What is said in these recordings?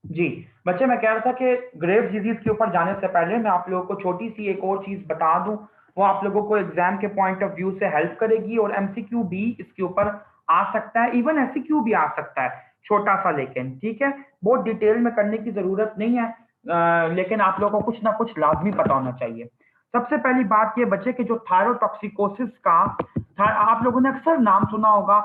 जी, बच्चे मैं कह रहा था कि ग्रेव्स डिजीज़ के ऊपर जाने से पहले मैं आप लोगों को छोटी-सी एक और चीज़ बता दूँ, वो आप लोगों को एग्ज़ाम के पॉइंट ऑफ व्यू से हेल्प करेगी और एमसीक्यू भी इसके ऊपर आ सकता है, इवन एससीक्यू भी आ सकता है, छोटा-सा लेकिन, ठीक है? बहुत डिटेल में करने की ज़रूरत नहीं है लेकिन आप लोगों को कुछ ना कुछ लाज़मी पता होना चाहिए। सबसे पहली बात ये बच्चे कि जो थायरोटॉक्सिकोसिस का था आप लोगों ने अक्सर नाम सुना होगा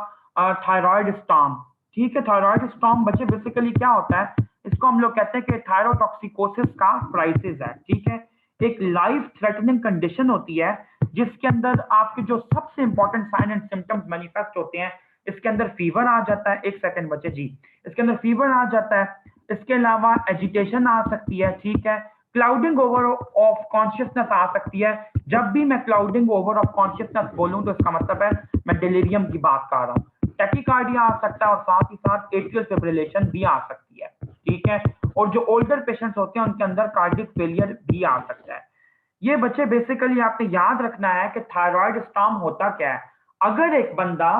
थायरॉइड स्टॉर्म, ठीक है? थायरॉइड स्टॉर्म बच्चे बेसिकली क्या होता है, इसको हम लोग कहते हैं कि थायरोटॉक्सिकोसिस का क्राइसिस है, ठीक है? एक लाइफ थ्रेटनिंग कंडीशन होती है, जिसके अंदर आपके जो सबसे important sign and symptoms manifest होते हैं, इसके अंदर फीवर आ जाता है, एक सेकंड बच्चे जी, इसके अंदर फीवर आ जाता है, इसके अलावा एजिटेशन आ सकती है, ठीक है? क्लाउडिंग ओवर ऑफ कॉन्शियसनेस आ सकती है। जब भी मैं क्लाउडिंग ओवर ऑफ कॉन्शियसनेस बोलूं तो इसका मतलब है मैं डिलीरियम की बात कर रहा हूँ। टैकीकार्डिया आ सकता है और साथ ही साथ एट्रियल फिब्रिलेशन भी आ सकती है, ठीक है? और जो ओल्डर पेशेंट्स होते हैं उनके अंदर कार्डियक फेलियर भी आ सकता है। ये बच्चे बेसिकली आपने याद रखना है कि थायराइड स्टॉर्म होता क्या है। अगर एक बंदा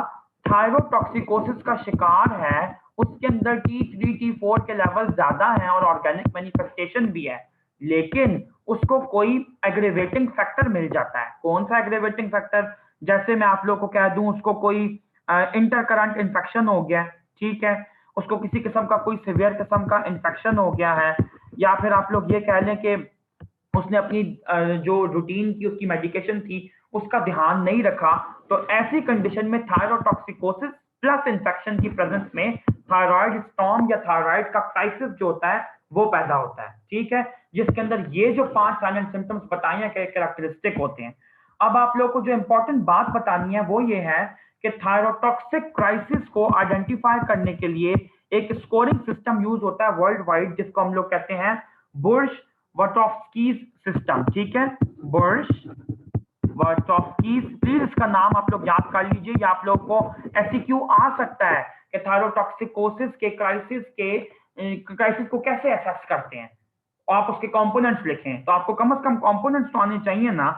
थायरोटॉक्सिकोसिस का शिकार है, उसके अंदर T3 T4 के लेवल ज्यादा हैं और ऑर्गेनिक मैनिफेस्टेशन भी है, लेकिन उसको कोई एग्रेवेटिंग फैक्टर मिल जाता है। कौन सा एग्रेवेटिंग फैक्टर? जैसे मैं आप लोग को कह दूं उसको कोई इंटरकरंट इन्फेक्शन हो गया, ठीक है? उसको किसी किस्म का कोई सिवियर किस्म का इन्फेक्शन हो गया है, या फिर आप लोग ये कह लें कि उसने अपनी जो रूटीन की उसकी मेडिकेशन थी उसका ध्यान नहीं रखा, तो ऐसी कंडीशन में थायरोटॉक्सिकोसिस प्लस इन्फेक्शन की प्रेजेंस में थायराइड स्टॉर्म या थायराइड का क्राइसिस जो होता है वो पैदा होता है, ठीक है? जिसके अंदर ये जो 5 साइलेंट सिम्टम्स बताए हैं कैरेक्टरिस्टिक होते हैं। अब आप लोगों को जो इंपॉर्टेंट बात बतानी है वो ये है कि थायरोटॉक्सिक क्राइसिस को आइडेंटिफाई करने के लिए एक स्कोरिंग सिस्टम यूज होता है वर्ल्ड वाइड, जिसको हम लोग कहते हैं बुर्श वटॉफ्स्कीज सिस्टम, ठीक है? बुर्श वटॉफ्स्कीज, प्लीज इसका नाम आप लोग याद कर लीजिए, या आप लोग को एससीक्यू आ सकता है कि थायरोटॉक्सिकोसिस के क्राइसिस को कैसे असेस करते हैं। आप उसके कंपोनेंट्स लिखें तो आपको कम से कम कंपोनेंट्स तो आने चाहिए ना।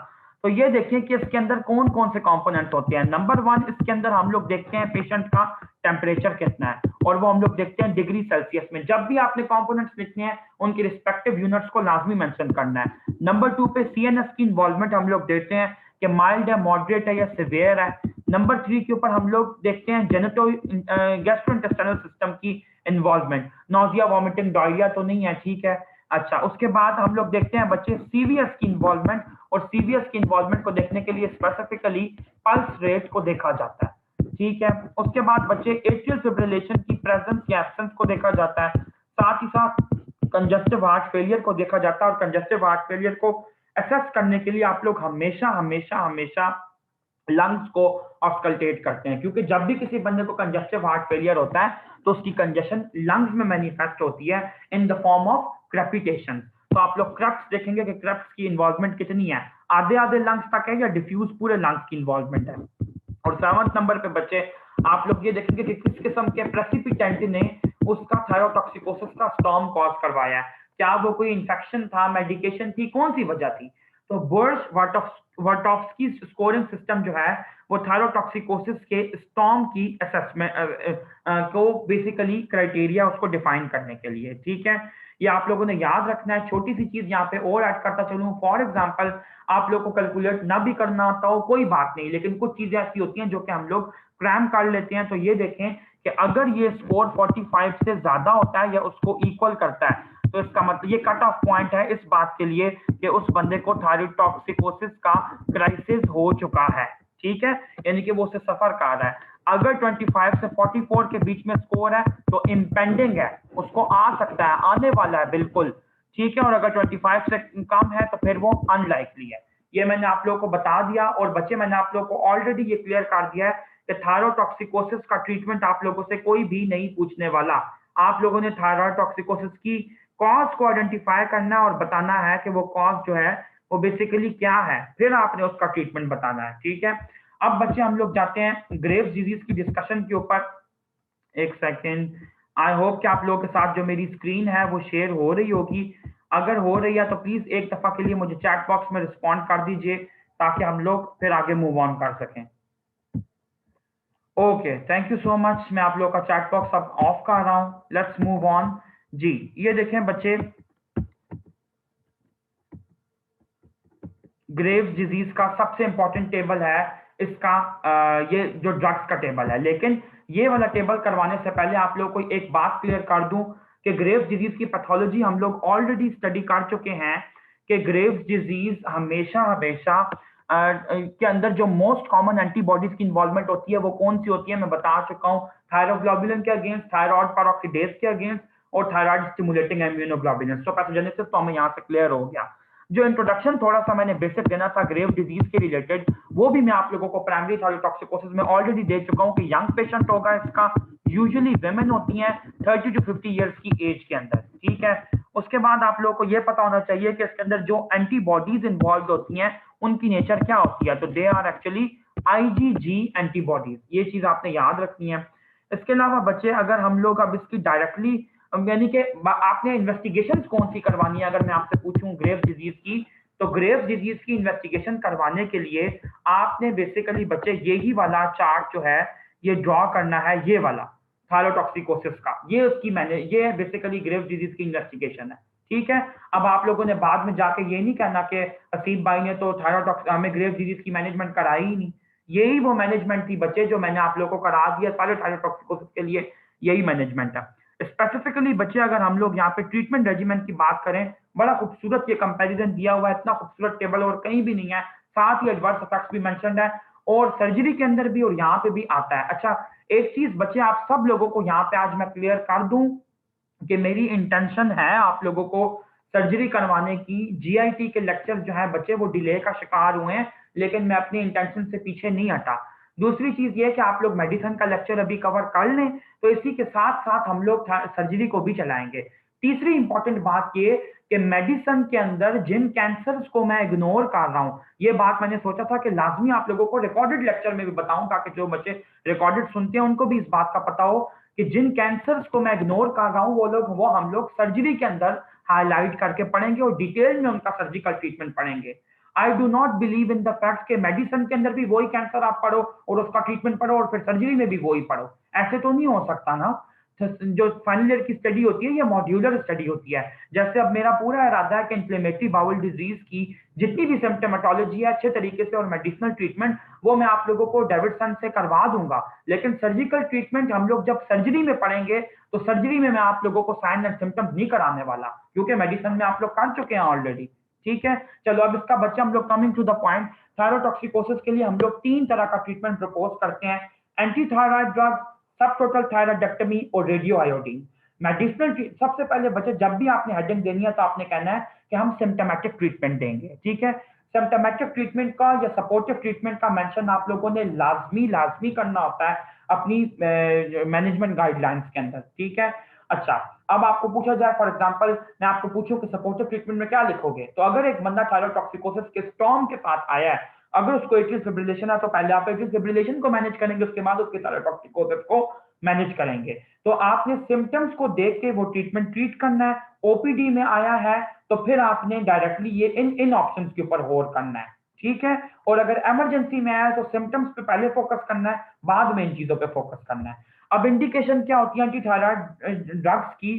तो ये देखिए कि इसके अंदर कौन कौन से कंपोनेंट्स होते हैं। नंबर वन, इसके अंदर हम लोग देखते हैं पेशेंट का टेम्परेचर कितना है, और वो हम लोग देखते हैं डिग्री सेल्सियस में। जब भी आपने कंपोनेंट्स लिखने हैं उनके रिस्पेक्टिव यूनिट्स को लाजमी मेंशन करना है। नंबर टू पे सीएनएस की इन्वॉल्वमेंट हम लोग देखते हैं कि माइल्ड है, मॉडरेट है या सिवियर है। नंबर थ्री के ऊपर हम लोग देखते हैं गैस्ट्रोइंटेस्टाइनल सिस्टम की इन्वॉल्वमेंट, नोजिया वॉमिटिंग डायरिया तो नहीं है, ठीक है? अच्छा, उसके बाद हम लोग देखते हैं बच्चे सीवीएस की इन्वॉल्वमेंट, और सीवीएस की इन्वॉल्वमेंट को देखने के लिए स्पेसिफिकली पल्स रेट को देखा जाता है, ठीक है? उसके बाद बच्चे एट्रियल फिब्रिलेशन की प्रेजेंस या एब्सेंस को देखा जाता है, साथ ही साथ कंजस्टिव हार्ट फेलियर को देखा जाता है। और कंजस्टिव हार्ट फेलियर को असेस करने के लिए आप लोग हमेशा हमेशा हमेशा लंग्स को ऑस्कल्टेट करते हैं, क्योंकि जब भी किसी बंदे को कंजस्टिव हार्ट फेलियर होता है तो उसकी कंजेशन लंग्स में मैनिफेस्ट होती है in the form of crepitation. तो आप लोग क्रेप्स देखेंगे कि क्रेप्स की इन्वॉल्वमेंट कितनी है, आधे आधे लंग्स तक है या डिफ्यूज पूरे लंग्स की इन्वॉल्वमेंट है। और सेवंथ नंबर पे बच्चे आप लोग ये देखेंगे कि किस किस्म के प्रेसिपिटेंट ने उसका थायरोटॉक्सिकोसिस का स्टॉर्म कॉज करवाया है। क्या वो कोई इंफेक्शन था, मेडिकेशन थी, कौन सी वजह थी? तो बुर्श वर्टॉफ्स्की स्कोरिंग सिस्टम जो है वो थायरोटॉक्सिकोसिस के स्टॉर्म की असेसमेंट को बेसिकली क्राइटेरिया उसको डिफाइन करने के लिए, ठीक है? ये आप लोगों ने याद रखना है। छोटी सी चीज यहाँ पे और ऐड करता चलूं, फॉर एग्जांपल आप लोग को कैलकुलेट ना भी करना आता हो कोई बात नहीं, लेकिन कुछ चीजें ऐसी होती हैं जो कि हम लोग क्रैम कर लेते हैं। तो ये देखें कि अगर ये स्कोर 45 से ज्यादा होता है या उसको इक्वल करता है तो इसका मतलब ये कट ऑफ पॉइंट है इस बात के लिए कि उस बंदे को थायरोटॉक्सिकोसिस का क्राइसिस हो चुका है, ठीक है? यानी कि वो उसे सफर कर रहा है। अगर 25 से 44 के बीच में स्कोर है तो इम्पेंडिंग है, उसको आ सकता है, आने वाला है बिल्कुल, ठीक है? और अगर 25 से कम है तो फिर वो अनलाइकली है। ये मैंने आप लोगों को बता दिया। और बच्चे मैंने आप लोगों को ऑलरेडी ये क्लियर कर दिया है कि थायरोटॉक्सिकोसिस का ट्रीटमेंट आप लोगों से कोई भी नहीं पूछने वाला। आप लोगों ने थायरोटॉक्सिकोसिस की कॉज को आइडेंटिफाई करना और बताना है कि वो कॉज जो है वो बेसिकली क्या है, फिर आपने उसका ट्रीटमेंट बताना है, ठीक है? अब बच्चे हम लोग जाते हैं ग्रेव्स डिजीज की डिस्कशन के ऊपर। एक सेकेंड, आई होप कि आप लोगों के साथ जो मेरी स्क्रीन है वो शेयर हो रही होगी। अगर हो रही है तो प्लीज एक दफा के लिए मुझे चैट बॉक्स में रिस्पॉन्ड कर दीजिए ताकि हम लोग फिर आगे मूव ऑन कर सकें। Okay, thank you so much. मैं आप लोगों का चैट बॉक्स अब ऑफ कर रहा हूँ। Let's move on. जी ये देखें बच्चे, ग्रेव्स डिजीज का सबसे इंपॉर्टेंट टेबल है इसका, ये जो ड्रग्स का टेबल है। लेकिन ये वाला टेबल करवाने से पहले आप लोग को एक बात क्लियर कर दूं कि ग्रेव्स डिजीज की पैथोलॉजी हम लोग ऑलरेडी स्टडी कर चुके हैं कि ग्रेव्स डिजीज हमेशा हमेशा के अंदर जो मोस्ट कॉमन एंटीबॉडीज की इन्वॉल्वमेंट होती है वो कौन सी होती है, मैं बता चुका हूँ। थायरोग्लोबुलिन के अगेंस्ट, थायराइड पेरोक्सीडेज के अगेंस्ट, और थायराइड स्टिमुलेटिंग इम्यूनोग्लोबुलिन। तो पैथोजेनेसिस तो हमें यहाँ से क्लियर हो गया। जो इंट्रोडक्शन थोड़ा सा मैंने बेसिक देना था ग्रेव डिजीज के रिलेटेड, वो भी मैं आप लोगों को प्राइमरी थायरोटॉक्सिकोसिस में ऑलरेडी दे चुका हूं कि यंग पेशेंट होगा इसका, यूजुअली वुमेन होती हैं 30 टू 50 इयर्स की एज के अंदर, ठीक है। उसके बाद आप लोगों को ये पता होना चाहिए कि इसके अंदर जो एंटीबॉडीज इन्वॉल्व होती हैं उनकी नेचर क्या होती है, तो they are actually IgG antibodies, ये चीज आपने याद रखनी है। इसके अलावा बच्चे अगर हम लोग अब इसकी डायरेक्टली, यानी कि आपने इन्वेस्टिगेशन कौन सी करवानी है, अगर मैं आपसे पूछूं ग्रेव डिजीज की, तो ग्रेव डिजीज की इन्वेस्टिगेशन करवाने के लिए आपने बेसिकली बच्चे यही वाला चार्ट जो है ये ड्रॉ करना है, ये वाला थायरोटॉक्सिकोसिस का, ये उसकी मैंने, ये बेसिकली ग्रेव डिजीज की इन्वेस्टिगेशन है, ठीक है। अब आप लोगों ने बाद में जाके ये नहीं कहना कि असीब भाई ने तो थायरोटॉक्स हमें ग्रेव डिजीज की मैनेजमेंट कराई ही नहीं। यही वो मैनेजमेंट थी बच्चे जो मैंने आप लोगों को करा दिया सारे थायरोटॉक्सिकोसिस के लिए, यही मैनेजमेंट है। स्पेसिफिकली बच्चे अगर हम लोग यहाँ पे ट्रीटमेंट रेजिमेंट की बात करें, बड़ा खूबसूरत ये कंपैरिजन दिया हुआ है, इतना खूबसूरत टेबल और कहीं भी नहीं है, साथ ही एडवर्स इफेक्ट्स भी मेंशन्ड है और सर्जरी के अंदर भी और यहाँ पे भी आता है। अच्छा एक चीज बच्चे आप सब लोगों को यहाँ पे आज मैं क्लियर कर दूं कि मेरी इंटेंशन है आप लोगों को सर्जरी करवाने की। जीआईटी के लेक्चर जो है बच्चे वो डिले का शिकार हुए हैं, लेकिन मैं अपनी इंटेंशन से पीछे नहीं हटा। दूसरी चीज ये कि आप लोग मेडिसिन का लेक्चर अभी कवर कर लें, तो इसी के साथ साथ हम लोग सर्जरी को भी चलाएंगे। तीसरी इंपॉर्टेंट बात ये कि मेडिसिन के अंदर जिन कैंसर्स को मैं इग्नोर कर रहा हूं, ये बात मैंने सोचा था कि लाजमी आप लोगों को रिकॉर्डेड लेक्चर में भी बताऊं, ताकि जो बच्चे रिकॉर्डेड सुनते हैं उनको भी इस बात का पता हो कि जिन कैंसर्स को मैं इग्नोर कर रहा हूं वो हम लोग सर्जरी के अंदर हाईलाइट करके पढ़ेंगे और डिटेल में उनका सर्जिकल ट्रीटमेंट पढ़ेंगे। I do not believe in the fact कि मेडिसिन के अंदर भी वही कैंसर आप पढ़ो और उसका ट्रीटमेंट पढ़ो और फिर सर्जरी में भी वही पढ़ो, ऐसे तो नहीं हो सकता ना। जो फाइनल ईयर की स्टडी होती है ये मॉड्यूलर स्टडी होती है। जैसे अब मेरा पूरा इरादा है कि इन्फ्लेमेटरी बाउल डिजीज की जितनी भी सिम्टोमेटोलॉजी है अच्छे तरीके से और मेडिसिनल ट्रीटमेंट वो मैं आप लोगों को डेविडसन से करवा दूंगा, लेकिन सर्जिकल ट्रीटमेंट हम लोग जब सर्जरी में पढ़ेंगे तो सर्जरी में मैं आप लोगों को साइन एंड सिम्टम्स नहीं कराने वाला, क्योंकि मेडिसिन में आप लोग कर चुके हैं ऑलरेडी, ठीक है। चलो अब इसका बच्चा हम लोग coming to the point, thyrotoxicosis के लिए हम लोग 3 तरह का ट्रीटमेंट प्रपोज करते हैं, एंटी थायराइड ड्रग, सब टोटल थायराइडेक्टमी और रेडियो आयोडीन। मेडिसिनल सबसे पहले बच्चे जब भी आपने हेडिंग देनी है तो आपने कहना है कि हम सिम्टोमेटिक ट्रीटमेंट देंगे, ठीक है। सिम्टोमेटिक ट्रीटमेंट का या सपोर्टिव ट्रीटमेंट का मेंशन आप लोगों ने लाजमी लाजमी करना होता है अपनी मैनेजमेंट गाइडलाइंस के अंदर, ठीक है। अच्छा अब आपको पूछा जाए, फॉर एग्जांपल मैं आपको पूछूं कि सपोर्टिव ट्रीटमेंट में क्या लिखोगे, तो अगर एक बंदा थायरोटॉक्सिकोसिस के स्टॉर्म के साथ आया है, अगर उसको एट्रियल फिब्रिलेशन है तो पहले आप एट्रियल फिब्रिलेशन को मैनेज करेंगे, उसके बाद उसके थायरोटॉक्सिकोसिस को मैनेज करेंगे। तो आपने सिम्टम्स को देख के वो ट्रीटमेंट ट्रीट करना है। ओपीडी में आया है तो फिर आपने डायरेक्टली ये इन ऑप्शंस के ऊपर गौर करना है, ठीक है। और अगर इमरजेंसी में आया तो सिम्टम्स पे पहले फोकस करना है, बाद में इन चीजों पे फोकस करना है। अब इंडिकेशन क्या होती है एंटी थायराइड ड्रग्स की,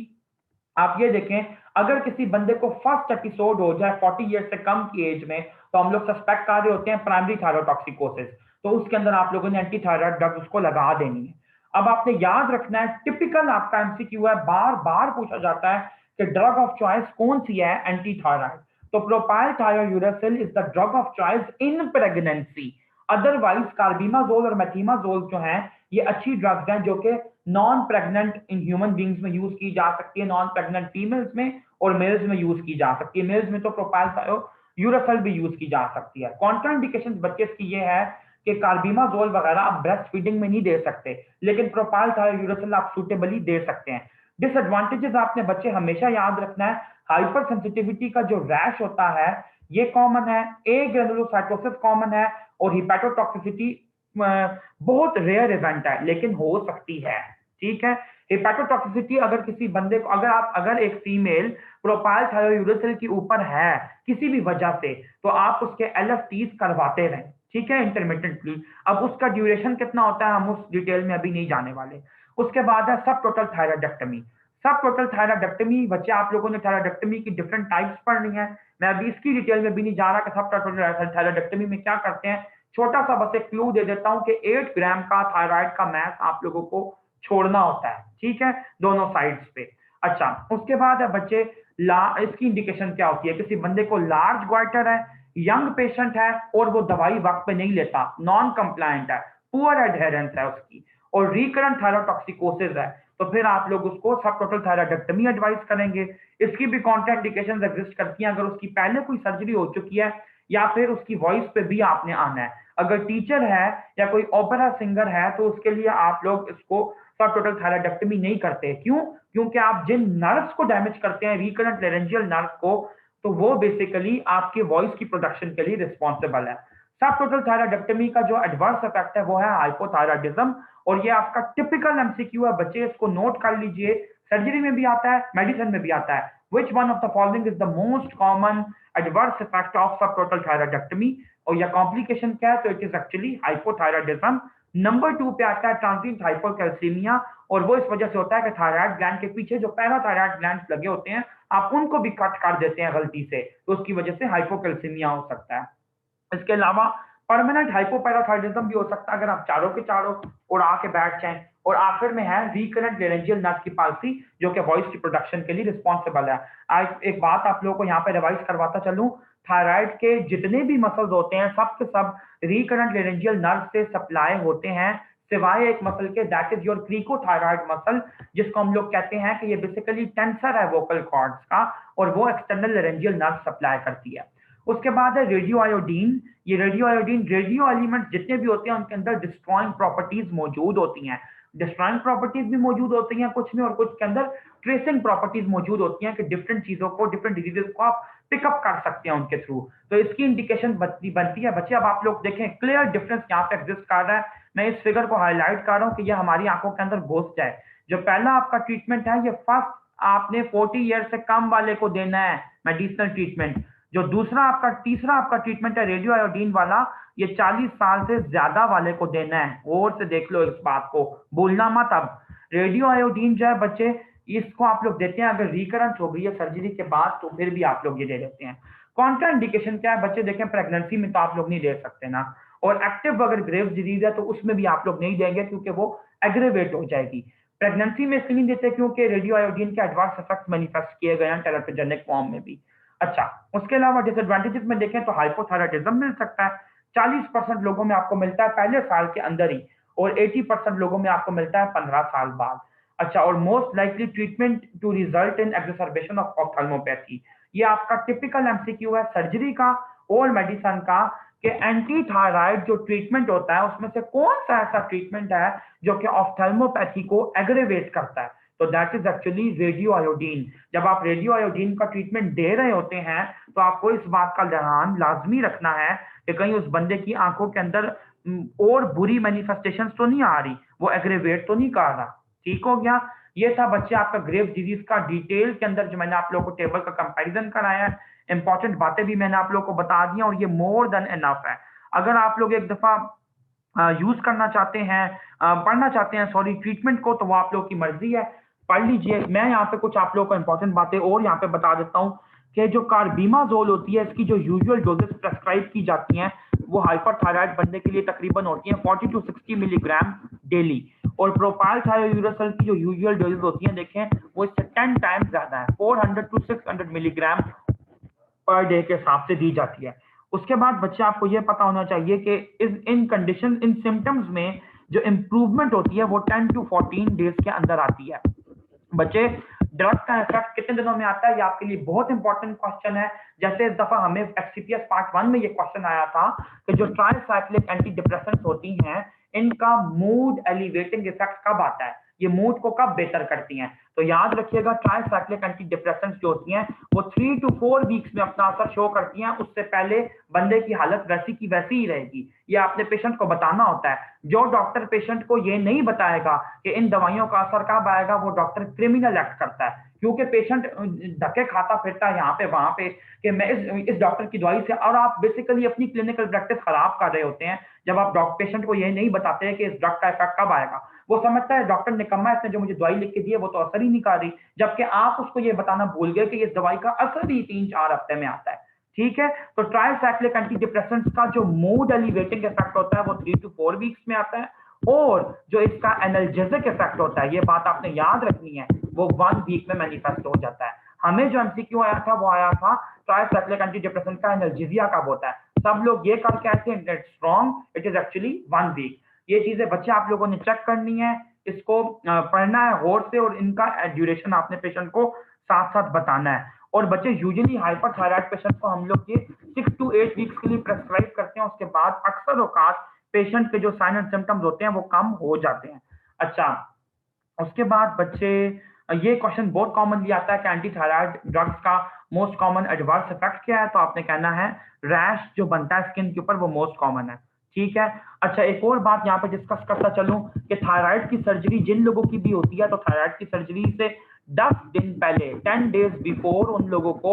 आप ये देखें, अगर किसी बंदे को फर्स्ट एपिसोड हो जाए 40 ईयर से कम की एज में, तो हम लोग सस्पेक्ट कर रहे होते हैं प्राइमरी थायरोटॉक्सिकोसिस, तो उसके अंदर आप लोगों ने एंटी थायराइड ड्रग उसको लगा देनी है। अब आपने याद रखना है, टिपिकल आपका एमसीक्यू है, बार बार पूछा जाता है कि ड्रग ऑफ चॉइस कौन सी है एंटी थायराइड, तो propyl thiouracil is the drug of choice in pregnancy. Otherwise carbimazole और मेथिमाजोल जो है ये अच्छी ड्रग्स हैं जो कि non pregnant in human beings में यूज की जा सकती है, नॉन प्रेग्नेंट फीमेल्स में और मेल्स में यूज की जा सकती है। मेल्स में तो प्रोपाइल यूरासिल भी यूज की जा सकती है। कॉन्ट्राइंडिकेशन बच्चे की ये है कि कार्बिमाजोल वगैरह आप ब्रेस्ट फीडिंग में नहीं दे सकते, लेकिन प्रोपाइल थायोयूरासिल आप सूटेबली दे सकते हैं। डिसएडवांटेजेस आपने बच्चे हमेशा याद रखना है, हाइपर सेंसिटिविटी का जो रैश होता है ये कॉमन है, ए ग्रेनुलोसाइटोसिस कॉमन है, और हिपैटोटॉक्सिसिटी बहुत रेयर इवेंट है लेकिन हो सकती है, ठीक है। हिपैटोटॉक्सिसिटी अगर किसी बंदे को, अगर एक फीमेल प्रोपाइल थायोयूरासिल के ऊपर है किसी भी वजह से, तो आप उसके एलएफटीज करवाते रहें, ठीक है, इंटरमिटेंटली। अब उसका ड्यूरेशन कितना होता है हम उस डिटेल में अभी नहीं जाने वाले। उसके बाद है सब टोटल थायराइडेक्टमी। सब टोटल थायराइडेक्टमी, बच्चे आप लोगों ने थायराइडेक्टमी की डिफरेंट टाइप्स पढ़नी है, मैं अभी इसकी डिटेल में भी नहीं जा रहा कि सब टोटल थायराइडेक्टमी में क्या करते हैं। छोटा सा बस एक क्लू दे देता हूं कि 8 ग्राम का थायराइड का मैस आप लोगों को छोड़ना होता है, ठीक है, दोनों साइड्स पे। अच्छा, उसके बाद है बच्चे इसकी इंडिकेशन क्या होती है, किसी बंदे को लार्ज ग्वाइटर है, यंग पेशेंट है और वो दवाई वक्त पे नहीं लेता, नॉन कंप्लायंट है, पुअर एडहेरेंस है उसकी, और रिकरेंट थायरोटॉक्सिकोसिस है, तो फिर आप लोग उसको सब टोटल थायराइडेक्टमी एडवाइस करेंगे। इसकी भी कॉन्ट्राइंडिकेशंस एग्जिस्ट करती हैं अगर उसकी पहले कोई सर्जरी हो चुकी है या फिर उसकी वॉइस पे भी आपने आना है। अगर टीचर है या कोई ओपेरा सिंगर है तो उसके लिए आप लोग इसको सब टोटल थायराइडेक्टमी नहीं करते। क्यों? क्योंकि आप जिन नर्व्स को डैमेज करते हैं, रिकरेंट लेरेंजियल नर्व को, तो वो बेसिकली आपके वॉइस की प्रोडक्शन के लिए रिस्पॉन्सिबल है। सब टोटल थायराइडेक्टमी का जो एडवर्स इफेक्ट है वो है हाइपोथायराइडिज्म, और ये आपका टिपिकल एमसीक्यू है बच्चे, इसको नोट कर लीजिए। सर्जरी में भी आता है, मेडिसिन में भी आता है। Which one of the following is the most common adverse effect of सब टोटल थायराइडेक्टमी, और यह कॉम्प्लिकेशन क्या है, तो it is actually hypothyroidism. Number 2 पे आता है ट्रांजिएंट हाइपोकैल्सीमिया, और वो इस वजह से होता है कि थायराइड ग्लैंड के पीछे जो पैराथायराइड ग्लैंड लगे होते हैं, आप उनको भी कट कर देते हैं गलती से, तो उसकी वजह से हाइपोकैल्सीमिया हो सकता है। इसके अलावा परमानेंट हाइपोपैराथायरिज्म भी हो सकता है अगर आप चारों के चारों उड़ा के बैठ जाएं। और आखिर में है रिकरेंट लेरेंजियल नर्व की पाल्सी, जो कि वॉइस की प्रोडक्शन के लिए रिस्पॉन्सिबल है। आज एक बात आप लोगों को यहाँ पे रिवाइज करवाता चलूं, थायराइड के जितने भी मसल्स होते हैं सब के सब रिकरेंट लेरेंजियल नर्व से सप्लाई होते हैं, सिवाय एक मसल के, दैट इज योर क्रीकोथायराइड मसल, जिसको हम लोग कहते हैं कि ये बेसिकली टेंसर है वोकल कॉर्ड्स का, और वो एक्सटर्नल लेरेंजियल नर्व सप्लाई करती है। उसके बाद है रेडियो आयोडीन। ये रेडियो आयोडीन, रेडियो एलिमेंट्स जितने भी होते हैं उनके अंदर डिस्ट्रॉइंग प्रॉपर्टीज मौजूद होती हैं। डिस्ट्रॉइंग प्रॉपर्टीज भी मौजूद होती हैं कुछ में, और कुछ के अंदर ट्रेसिंग प्रॉपर्टीज मौजूद होती हैं कि डिफरेंट चीजों को, डिफरेंट डिजीजेस को आप पिकअप कर सकते हैं उनके थ्रू। तो इसकी इंडिकेशन बनती है बच्चे। अब आप लोग देखें, क्लियर डिफरेंस यहाँ पे एग्जिस्ट कर रहा है। मैं इस फिगर को हाईलाइट कर रहा हूँ कि ये हमारी आंखों के अंदर घुस जाए। जो पहला आपका ट्रीटमेंट है, ये फर्स्ट आपने 40 ईयर से कम वाले को देना है मेडिसिनल ट्रीटमेंट। जो तीसरा आपका ट्रीटमेंट है रेडियो आयोडीन वाला, ये 40 साल से ज्यादा वाले को देना है। और से देख लो इस बात को, भूलना मत। अब रेडियो आयोडीन जो है बच्चे, इसको आप लोग देते हैं अगर रिकरेंस हो गई है सर्जरी के बाद, तो फिर भी आप लोग ये दे देते हैं। कॉन्ट्रा इंडिकेशन क्या है बच्चे, देखें, प्रेगनेंसी में तो आप लोग नहीं दे सकते ना, और एक्टिव अगर ग्रेव डिजीज है तो उसमें भी आप लोग नहीं देंगे क्योंकि वो एग्रेवेट हो जाएगी। प्रेगनेंसी में इसलिए नहीं देते क्योंकि रेडियो आयोडीन के एडवांस इफेक्ट मैनिफेस्ट किए गए हैं टेराटोजेनिक फॉर्म में भी। अच्छा, उसके अलावा डिसएडवांटेजेस में देखें तो हाइपोथायराइडिज्म मिल सकता है, 40% लोगों में आपको मिलता है पहले साल के अंदर ही, और 80% लोगों में आपको मिलता है 15 साल बाद। अच्छा, और most likely treatment to result in exacerbation of ophthalmopathy, ये आपका टिपिकल एमसीक्यू है सर्जरी का और मेडिसिन का, कि एंटी थायराइड जो ट्रीटमेंट होता है उसमें से कौन सा ऐसा ट्रीटमेंट है जो कि ऑप्थेल्मोपैथी को एग्रेवेट करता है, तो that is actually radio iodine. जब आप रेडियो आयोडीन का ट्रीटमेंट दे रहे होते हैं तो आपको इस बात का ध्यान लाजमी रखना है कि कहीं उस बंदे की आंखों के अंदर और बुरी मैनिफेस्टेशंस तो नहीं आ रही, वो एग्रेवेट तो नहीं कर रहा। ठीक हो गया? ये था बच्चे आपका ग्रेव डिजीज का डिटेल के अंदर जो मैंने आप लोगों को टेबल का कंपैरिजन कराया है। इंपॉर्टेंट बातें भी मैंने आप लोगों को बता दी और ये मोर देन एनफ है। अगर आप लोग एक दफा यूज करना चाहते हैं, पढ़ना चाहते हैं सॉरी ट्रीटमेंट को, तो वो आप लोग की मर्जी है, पढ़ लीजिए। मैं यहाँ पे कुछ आप लोगों को इंपॉर्टेंट बातें और यहाँ पे बता देता हूँ कि जो कार्बिमाजोल होती है, इसकी जो यूजुअल डोजेस प्रेस्क्राइब की जाती हैं वो हाइपरथायराइड बंदे के लिए तकरीबन होती हैं 40 टू 60 मिलीग्राम डेली, और प्रोपाइल थायोयूरेसिल की जो यूजुअल डोजेस होती हैं देखें वो इससे 10 टाइम्स ज्यादा है, 400 टू 600 मिलीग्राम पर डे के हिसाब से दी जाती है। उसके बाद बच्चे आपको यह पता होना चाहिए कि इन कंडीशन, इन सिम्टम्स में जो इंप्रूवमेंट होती है वो 10 टू 14 डेज के अंदर आती है। बच्चे, ड्रग का इफेक्ट कितने दिनों में आता है, ये आपके लिए बहुत इंपॉर्टेंट क्वेश्चन है। जैसे इस दफा हमें एक्सीपीएस पार्ट 1 में ये क्वेश्चन आया था कि जो ट्राइसाइक्लिक एंटी डिप्रेसेंट्स होती हैं, इनका मूड एलिवेटिंग इफेक्ट कब आता है, ये मूड को कब बेहतर करती हैं। तो याद रखिएगा, ट्राइसाइक्लिक एंटी डिप्रेसेंट्स जो होती हैं वो 3 टू 4 वीक्स में अपना असर शो करती हैं, उससे पहले बंदे की हालत वैसी की वैसी ही रहेगी। ये आपने पेशेंट को बताना होता है। जो डॉक्टर पेशेंट को ये नहीं बताएगा कि इन दवाइयों का असर कब आएगा, वो डॉक्टर क्रिमिनल एक्ट करता है, क्योंकि पेशेंट धक्के खाता फिरता है यहाँ पे वहां पे कि मैं इस डॉक्टर की दवाई से, और आप बेसिकली अपनी क्लिनिकल प्रैक्टिस खराब कर रहे होते हैं जब आप पेशेंट को ये नहीं बताते कि इस ड्रग का इफेक्ट कब आएगा। वो समझता है डॉक्टर निकम्मा, इसने जो मुझे दवाई लिख के दी है वो तो असर ही नहीं कर रही, जबकि आप उसको ये बताना भूल गए कि इस दवाई का असर ही 3-4 हफ्ते में आता है। ठीक है, तो ट्राइसाइक्लिक एंटी डिप्रेसेंट्स का जो मूड एलिवेटिंग इफेक्ट होता है वो 3 to 4 वीक्स में आता है, और जो इसका एनाल्जेसिक इफेक्ट होता है, ये बात आपने याद रखनी है, वो 1 वीक में मैनिफेस्ट हो जाता है। हमें जो एमसीक्यू आया था वो आया था ट्राइसाइक्लिक एंटी डिप्रेसेंट का एनाल्जेसिया कब होता है। सब लोग ये करके आते हैं it's wrong, it is actually 1 week. ये चीजें बच्चे आप लोगों ने चेक करनी है, इसको पढ़ना है गौर से, और इनका ड्यूरेशन आपने पेशेंट को साथ साथ बताना है। और बच्चे यूजुअली हाइपरथायराइड पेशेंट को हम लोग ये 6 to 8 वीक्स के लिए प्रेस्क्राइब करते हैं, उसके बाद अक्सर औकात पेशेंट के जो साइन एंड सिम्टम्स होते हैं वो कम हो जाते हैं। अच्छा, उसके बाद बच्चे, ये क्वेश्चन बहुत कॉमनली आता है कि एंटी थायराइड ड्रग्स का मोस्ट कॉमन एडवर्स इफेक्ट क्या है, तो आपने कहना है रैश जो बनता है स्किन के ऊपर वो मोस्ट कॉमन है। ठीक है। अच्छा, एक और बात यहाँ पे डिस्कस करता चलूं कि थायराइड की सर्जरी जिन लोगों की भी होती है, तो थायराइड की सर्जरी से 10 दिन पहले 10 डेज बिफोर उन लोगों को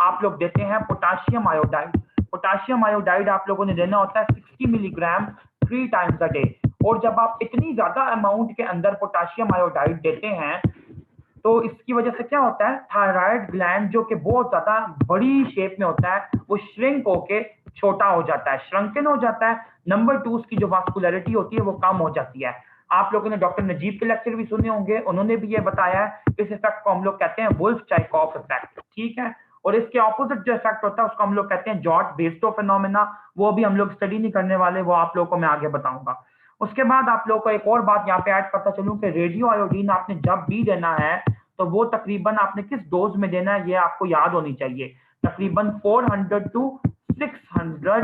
आप लोग देते हैं पोटाशियम आयोडाइड। पोटाशियम आयोडाइड आप लोगों ने देना होता है 60 मिलीग्राम 3 टाइम्स अ डे। और जब आप इतनी ज्यादा अमाउंट के अंदर पोटाशियम आयोडाइड देते हैं, तो इसकी वजह से क्या होता है, थायराइड ग्लैंड जो कि बहुत ज्यादा बड़ी शेप में होता है वो श्रिंक होके छोटा हो जाता है, श्रंकन हो जाता है। नंबर 2, उसकी जो वास्कुलरिटी होती है वो कम हो जाती है। आप लोगों ने डॉक्टर नजीब के लेक्चर भी सुने होंगे, उन्होंने भी ये बताया है। इस इफेक्ट को हम लोग कहते हैं वुल्फ चाइकॉफ इफेक्ट। ठीक है। और इसके ऑपोजिट जो इफेक्ट होता है उसको हम लोग कहते हैं जॉर्ज बेस्टो फिनोमेना। वो भी हम लोग स्टडी नहीं करने वाले, वो आप लोगों को मैं आगे बताऊंगा। उसके बाद आप लोगों को एक और बात यहाँ पे ऐड करता चलूं कि रेडियो आयोडीन आपने जब भी देना है तो वो तकरीबन आपने किस डोज में देना है ये आपको याद होनी चाहिए, तकरीबन 400 to 600।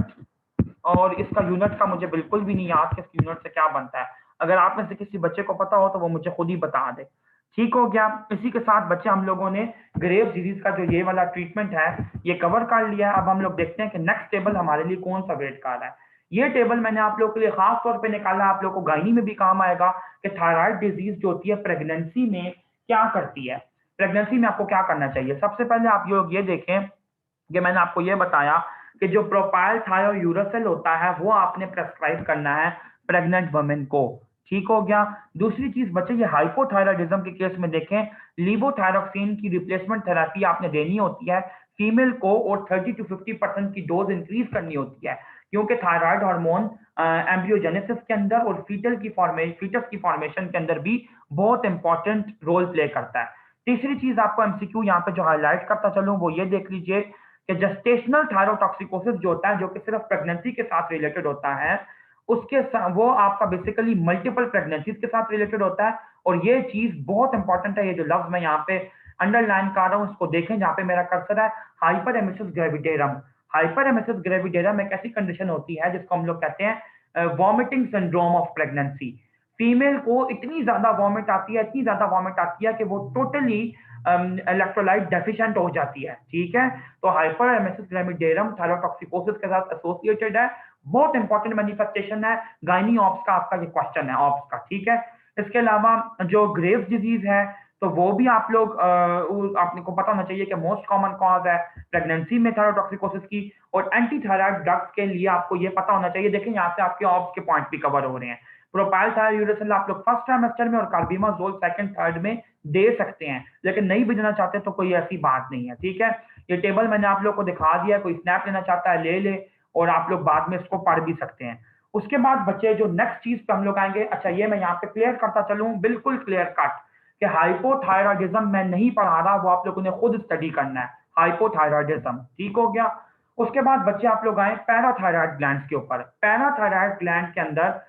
और इसका यूनिट का मुझे बिल्कुल भी नहीं याद कि इसकी यूनिट से क्या बनता है। अगर आप में से किसी बच्चे को पता हो तो वो मुझे खुद ही बता दे। ठीक हो गया। इसी के साथ बच्चे हम लोगों ने ग्रेव डिजीज का जो ये वाला ट्रीटमेंट है ये कवर कर लिया है। अब हम लोग देखते हैं कि नेक्स्ट टेबल हमारे लिए कौन सा वेट कर रहा है। ये टेबल मैंने आप लोगों के लिए खास तौर पे निकाला, आप लोगों को गायनी में भी काम आएगा कि थायराइड डिजीज जो होती है प्रेगनेंसी में क्या करती है। प्रेगनेंसी में आपको क्या करना चाहिए। सबसे पहले आप लोग ये देखें कि मैंने आपको ये बताया कि जो प्रोपाइल थायोयूरासिल होता है वो आपने प्रेस्क्राइब करना है प्रेग्नेंट वुमेन को। ठीक हो गया। दूसरी चीज बच्चे, ये हाइपोथायराइडिज्म के केस में देखें, लीवोथायरोक्सिन की रिप्लेसमेंट थेरेपी आपने देनी होती है फीमेल को, और 30 to 50% की डोज इंक्रीज करनी होती है, क्योंकि थायराइड हार्मोन एम्ब्रियोजेनेसिस के अंदर और फीटस की फॉर्मेशन के अंदर भी बहुत इंपॉर्टेंट रोल प्ले करता है। तीसरी चीज आपको एमसीक्यू यहाँ पे जो हाईलाइट करता चलूं वो ये देख लीजिए कि जेस्टेशनल थायरोटॉक्सिकोसिस जो होता है, जो कि सिर्फ प्रेगनेंसी के साथ रिलेटेड होता है, वो आपका बेसिकली मल्टीपल प्रेगनेंसीज के साथ रिलेटेड होता है। और ये चीज बहुत इंपॉर्टेंट है, ये जो लफ्ज मैं यहाँ पे अंडरलाइन कर रहा हूँ इसको देखें जहाँ पे मेरा कर्सर है, हाइपर एमिसिस ग्रेविडेरम। हाइपर एमिसिस ग्रेविडेरम एक ऐसी कंडीशन होती है जिसको हम लोग कहते हैं vomiting syndrome of pregnancy. Female को इतनी ज्यादा वॉमिट आती है, इतनी ज्यादा वॉमिट आती है कि वो टोटली इलेक्ट्रोलाइट डेफिशिएंट हो जाती है। ठीक है। तो हाइपर एमिसिस ग्रेविडेरम थायरोटॉक्सिकोसिस के साथ एसोसिएटेड है, बहुत इंपॉर्टेंट मैनिफेस्टेशन है। गायनी ऑप्स का आपका ये क्वेश्चन है ऑप्स का। ठीक है। इसके अलावा जो ग्रेव्स डिजीज है तो वो भी आप लोग आपने को पता होना चाहिए कि मोस्ट कॉमन कॉज है प्रेगनेंसी में थायरोटॉक्सिकोसिस की। और एंटी थायराइड ड्रग्स के लिए आपको ये पता होना चाहिए, देखिए यहाँ से आपके ऑप्स के पॉइंट भी कवर हो रहे हैं। प्रोपाइल थायोयूरासिल आप लोग फर्स्ट ट्राइमेस्टर में और कार्बिमाजोल सेकंड थर्ड में दे सकते हैं, लेकिन नहीं भी देना चाहते तो कोई ऐसी बात नहीं है। ठीक है। ये टेबल मैंने आप लोग को दिखा दिया, कोई स्नैप लेना चाहता है ले ले, और आप लोग बाद में इसको पढ़ भी सकते हैं। उसके बाद बच्चे जो नेक्स्ट चीज पे हम लोग आएंगे, अच्छा ये मैं यहाँ पे क्लियर करता चलूं, बिल्कुल क्लियर कट कि हाइपोथायराइडिज्म मैं नहीं पढ़ा रहा, वो आप लोगों ने खुद स्टडी करना है हाइपोथायराइडिज्म। ठीक हो गया। उसके बाद बच्चे आप लोग आए पैराथायराइड ग्लैंड के ऊपर। पैराथायराइड ग्लैंड के अंदर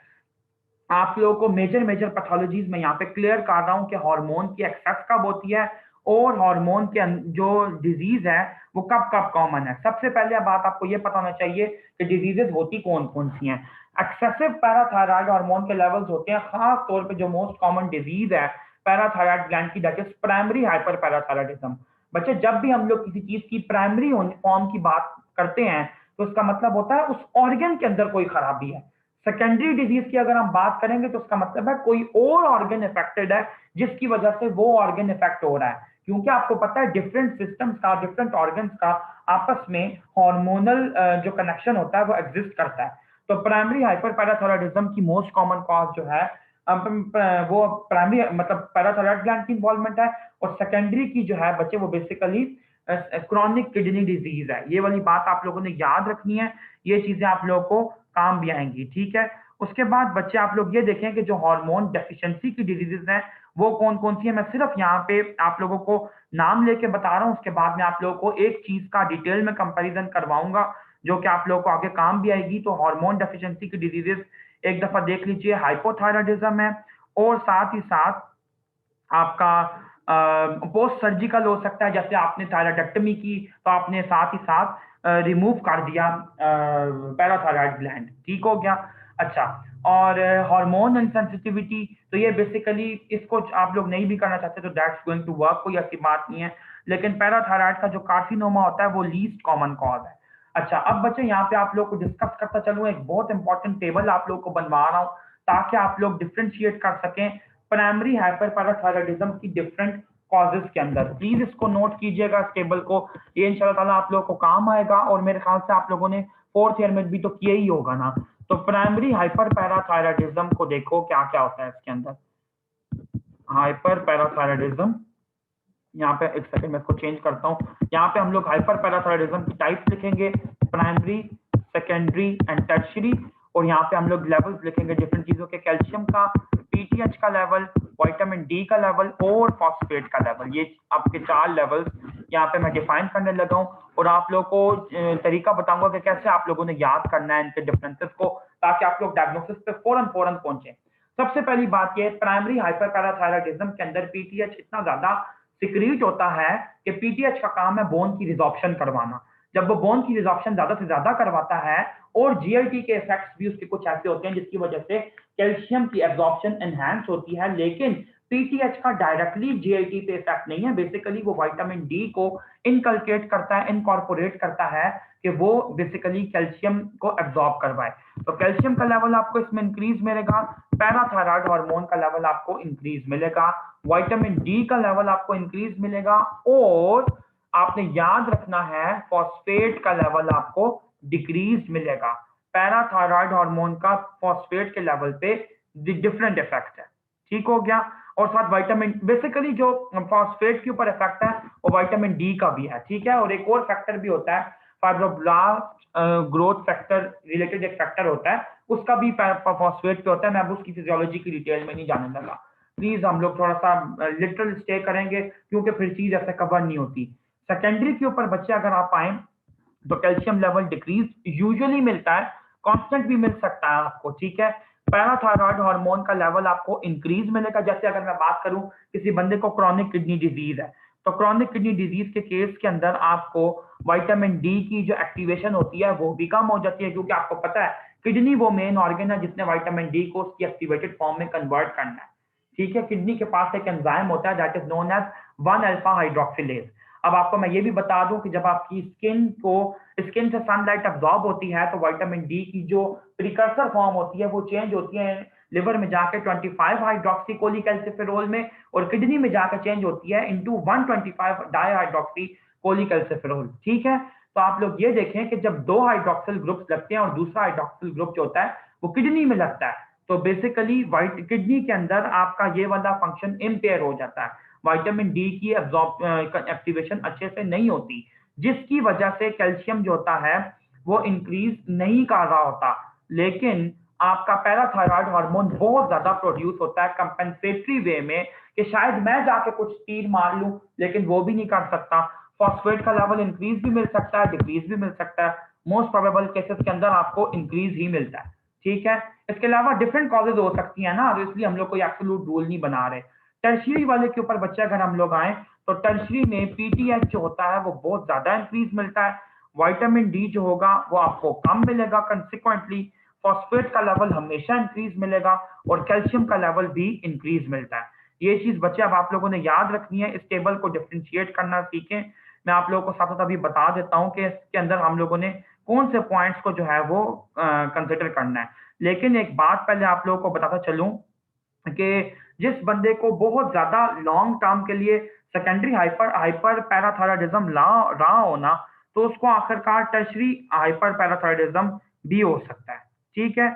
आप लोगों को मेजर मेजर पैथोलॉजीज में यहाँ पे क्लियर कर रहा हूँ कि हार्मोन की एक्सेस कब होती है और हार्मोन के जो डिजीज है वो कब कब कॉमन है। सबसे पहले बात आपको ये पता होना चाहिए कि डिजीजेस होती कौन कौन सी हैं। एक्सेसिव पैराथायराइड हार्मोन के लेवल्स होते हैं, खास तौर पे जो मोस्ट कॉमन डिजीज है पैराथायराइड ग्लैंड की, that is primary hyper parathyroidism. बच्चे जब भी हम लोग किसी चीज की प्राइमरी फॉर्म की बात करते हैं तो उसका मतलब होता है उस ऑर्गन के अंदर कोई खराबी है। सेकेंडरी डिजीज की अगर हम बात करेंगे तो उसका मतलब है कोई और ऑर्गन इफेक्टेड है जिसकी वजह से वो ऑर्गन इफेक्ट हो रहा है, क्योंकि आपको पता है डिफरेंट सिस्टम्स का, डिफरेंट ऑर्गन्स का आपस में हार्मोनल जो कनेक्शन होता है वो एग्जिस्ट करता है। तो प्राइमरी हाइपर पैराथायराइडिज्म की मोस्ट कॉमन कॉज जो है वो प्राइमरी मतलब पैराथायराइड ग्लैंड की इन्वॉल्वमेंट है, और सेकेंडरी की जो है बच्चे वो बेसिकली क्रॉनिक किडनी डिजीज है। ये वाली बात आप लोगों ने याद रखनी है, ये चीजें आप लोगों को काम भी आएंगी, ठीक है। उसके बाद बच्चे आप लोग ये देखें कि जो हार्मोन डेफिशिएंसी की डिजीजेज हैं वो कौन कौन सी है। मैं सिर्फ यहाँ पे आप लोगों को नाम लेके बता रहा हूँ, उसके बाद में आप लोगों को एक चीज का डिटेल में कंपैरिजन करवाऊंगा जो कि आप लोगों को आगे काम भी आएगी। तो हार्मोन डेफिशिएंसी की डिजीजेस एक दफा देख लीजिए, हाइपोथायराइडिज्म है, और साथ ही साथ आपका पोस्ट सर्जिकल हो सकता है, जैसे आपने थायराइडेक्टमी की तो आपने साथ ही साथ रिमूव कर दिया पैराथायराइड ग्लैंड, ठीक हो गया। अच्छा, और हार्मोन इनसेंसिटिविटी, तो ये बेसिकली इसको आप लोग नहीं भी करना चाहते तो दैट्स गोइंग टू वर्क, कोई ऐसी बात नहीं है। लेकिन पैराथायराइड का जो कार्सिनोमा होता है वो लीस्ट कॉमन कॉज है। अच्छा, अब बच्चे यहाँ पे आप लोग को डिस्कस करता चलूँ, एक बहुत इंपॉर्टेंट टेबल आप लोग को बनवा रहा हूँ ताकि आप लोग डिफ्रेंशिएट कर सकें प्राइमरी हाइपरपैराथायराइडिज्म की डिफरेंट कॉजेस के अंदर। प्लीज इसको नोट कीजिएगा इस टेबल को, ये इंशाल्लाह ताला आप लोगों को काम आएगा, और मेरे ख्याल से आप लोगों ने फोर्थ ईयर में भी तो किया ही होगा ना। तो प्राइमरी हाइपरपैराथायराइडिज्म को देखो क्या क्या होता है इसके अंदर। हाइपरपैराथायराइडिज्म, यहाँ पे एक सेकंड मैं इसको चेंज करता हूँ। यहाँ पे हम लोग हाइपर पैराथायराइडिज्म की टाइप्स लिखेंगे, प्राइमरी, सेकेंडरी एंड टर्शियरी, और यहाँ पे हम लोग लेवल्स लिखेंगे डिफरेंट चीजों के, कैल्शियम का, पीटीएच का लेवल, विटामिन डी का लेवल और फॉस्फेट का लेवल। ये आपके 4 लेवल्स यहाँ पे मैं डिफाइन करने लगा हूँ, और आप लोगों को तरीका बताऊंगा कि कैसे आप लोगों ने याद करना है इनके डिफरेंसेस को, ताकि आप लोग डायग्नोसिस पे फौरन फौरन पहुंचे। सबसे पहली बात यह, प्राइमरी हाइपरपैराथायराइडिज्म के अंदर पीटीएच इतना ज्यादा सिक्रीट होता है कि पीटीएच का काम है बोन की रिजॉर्प्शन करवाना। जब वो बोन की रिजॉर्प्शन ज्यादा से ज्यादा करवाता है, और जीएलटी के इफेक्ट्स भी उसके कुछ ऐसे होते हैं जिसकी वजह से कैल्शियम की एब्जॉर्प्शन एनहांस होती है, लेकिन पीटीएच का डायरेक्टली जीएलटी पे इफेक्ट नहीं है। बेसिकली वो विटामिन डी को इनकलकेट करता है, इनकॉर्पोरेट करता है कि वो बेसिकली कैल्शियम को एब्जॉर्ब करवाए। तो कैल्शियम का लेवल आपको इसमें इंक्रीज मिलेगा, पैराथायराइड हार्मोन का लेवल आपको इंक्रीज मिलेगा, विटामिन डी का लेवल आपको इंक्रीज मिलेगा, और आपने याद रखना है फॉस्फेट का लेवल आपको डिक्रीज मिलेगा। पैराथायराइड हार्मोन का फॉस्फेट के लेवल पे डिफरेंट इफेक्ट है, ठीक हो गया। और साथ विटामिन, बेसिकली जो फॉस्फेट के ऊपर इफेक्ट है वो विटामिन डी का भी है, ठीक है। और एक और फैक्टर भी होता है, फाइब्रोब्लास्ट ग्रोथ फैक्टर रिलेटेड एक फैक्टर होता है, उसका भी फॉस्फेट पे होता है। मैं अब उसकी फिजियोलॉजी की डिटेल में नहीं जाने लगा, प्लीज हम लोग थोड़ा सा लिटरल स्टे करेंगे क्योंकि फिर चीज ऐसे कवर नहीं होती। सेकेंडरी के ऊपर बच्चे अगर आप आए तो कैल्शियम लेवल डिक्रीज यूजुअली मिलता है, कांस्टेंट भी मिल सकता है आपको, ठीक है। पैराथायराइड हार्मोन का लेवल आपको इंक्रीज मिलेगा। जैसे अगर मैं बात करूं किसी बंदे को क्रॉनिक किडनी डिजीज है, तो क्रॉनिक किडनी डिजीज के केस के अंदर आपको विटामिन डी की जो एक्टिवेशन होती है वो भी कम हो जाती है, क्योंकि आपको पता है किडनी वो मेन ऑर्गन है जिसने विटामिन डी को उसकी एक्टिवेटेड फॉर्म में कन्वर्ट करना है, ठीक है। किडनी के पास एक एंजाइम होता है that is known as 1 alpha hydroxylase. अब आपको मैं ये भी बता दूं कि जब आपकी स्किन से सनलाइट अब्सॉर्ब होती है तो विटामिन डी की जो प्रिकर्सर फॉर्म होती है वो चेंज होती है लिवर में जाके 25 हाइड्रोक्सी कोलिकैल्सिफेरोल में, और किडनी में जाकर चेंज होती है इनटू 125 डाईहाइड्रोक्सी कोलिकैल्सिफेरोल, ठीक है। तो आप लोग ये देखें कि जब 2 हाइड्रोक्सिल ग्रुप्स लगते हैं और दूसरा हाइड्रोक्सिल ग्रुप जो होता है वो किडनी में लगता है, तो बेसिकली वाइट किडनी के अंदर आपका ये वाला फंक्शन इम्पेयर हो जाता है, विटामिन डी की एक्टिवेशन अच्छे से नहीं होती, जिसकी वजह से कैल्शियम जो होता है वो इंक्रीज नहीं कर रहा होता। लेकिन आपका पैराथायराइड हार्मोन बहुत ज्यादा प्रोड्यूस होता है कंपेंसेटरी वे में, कि शायद मैं जाके कुछ तीर मार लूं, लेकिन वो भी नहीं कर सकता। फॉस्फेट का लेवल इंक्रीज भी मिल सकता है, डिक्रीज भी मिल सकता है, मोस्ट प्रोबेबल केसेस के अंदर आपको इंक्रीज ही मिलता है, ठीक है। इसके अलावा डिफरेंट कॉजेज हो सकती है ना, तो इसलिए हम लोग कोई एब्सोल्यूट रूल नहीं बना रहे। टर्शियरी वाले के ऊपर बच्चे अगर हम लोग आए तो टर्शियरी में पीटीएच जो होता है वो बहुत ज्यादा इंक्रीज मिलता है, विटामिन डी जो होगा वो आपको कम मिलेगा, कंसिक्वेंटली फॉस्फेट का लेवल हमेशा इंक्रीज मिलेगा, और कैल्शियम का लेवल भी इंक्रीज मिलता है। ये चीज बच्चे अब आप लोगों ने याद रखनी है, इस टेबल को डिफ्रेंशिएट करना सीखें। मैं आप लोगों को साथ साथ अभी बता देता हूँ कि इसके अंदर हम लोगों ने कौन से पॉइंट्स को जो है वो कंसिडर करना है। लेकिन एक बात पहले आप लोगों को बताता चलूं कि जिस बंदे को बहुत ज्यादा लॉन्ग टर्म के लिए सेकेंडरी हाइपर हाइपर पैराथायराइडिज्म रहा हो ना, तो उसको आखिरकार टर्शरी हाइपर पैराथायराइडिज्म भी हो सकता है, ठीक है।